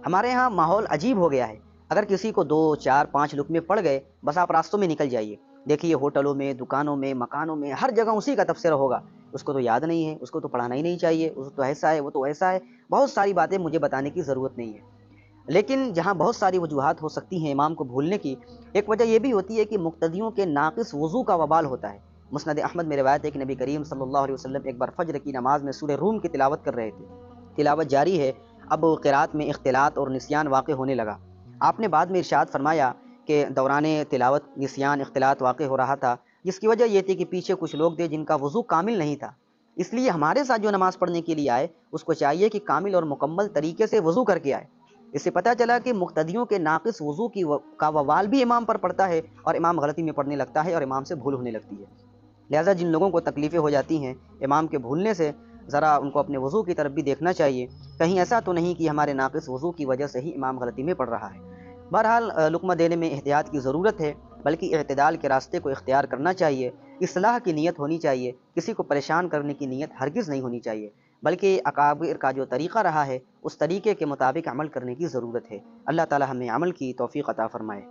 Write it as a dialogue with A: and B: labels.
A: ہمارے یہاں ماحول عجیب ہو گیا ہے، اگر کسی کو 2 4 5 لقمے پڑ گئے بس آپ راستوں میں نکل جائیے، دیکھیے ہوٹلوں میں، دکانوں میں، مکانوں میں، ہر جگہ اسی کا تبصرہ ہوگا، اس کو تو یاد نہیں ہے، اس کو تو پڑھانا ہی نہیں چاہیے، اس تو ایسا ہے، وہ تو ایسا ہے، بہت ساری باتیں مجھے بتانے کی ضرورت نہیں ہے۔ لیکن جہاں بہت ساری وجوہات ہو سکتی ہیں امام کو بھولنے کی، ایک وجہ یہ بھی ہوتی ہے کہ مقتدیوں کے ناقص وضو کا وبال ہوتا ہے۔ مسند احمد میں روایت ہے کہ نبی کریم صلی اللہ علیہ وسلم ایک بار فجر کی نماز میں سورہ روم کی تلاوت کر رہے تھے، تلاوت جاری ہے، اب قرات میں اختلاط اور نسیان واقع ہونے لگا۔ آپ نے بعد میں ارشاد فرمایا کہ دوران تلاوت نسیان اختلاط واقع ہو رہا تھا، جس کی وجہ یہ تھی کہ پیچھے کچھ لوگ تھے جن کا وضو کامل نہیں تھا، اس لیے ہمارے ساتھ جو نماز پڑھنے کے لیے آئے اس کو چاہیے کہ کامل اور مکمل طریقے سے وضو کر کے آئے۔ اس سے پتہ چلا کہ مقتدیوں کے ناقص وضو کا وبال بھی امام پر پڑتا ہے، اور امام غلطی میں پڑھنے لگتا ہے اور امام سے بھول ہونے لگتی ہے۔ لہٰذا جن لوگوں کو تکلیفیں ہو جاتی ہیں امام کے بھولنے سے، ذرا ان کو اپنے وضو کی طرف بھی دیکھنا چاہیے، کہیں ایسا تو نہیں کہ ہمارے ناقص وضو کی وجہ سے ہی امام غلطی میں پڑ رہا ہے۔ بہرحال لقمہ دینے میں احتیاط کی ضرورت ہے، بلکہ اعتدال کے راستے کو اختیار کرنا چاہیے، اصلاح کی نیت ہونی چاہیے، کسی کو پریشان کرنے کی نیت ہرگز نہیں ہونی چاہیے، بلکہ اکابر کا جو طریقہ رہا ہے اس طریقے کے مطابق عمل کرنے کی ضرورت ہے۔ اللہ تعالی ہمیں عمل کی توفیق عطا فرمائے۔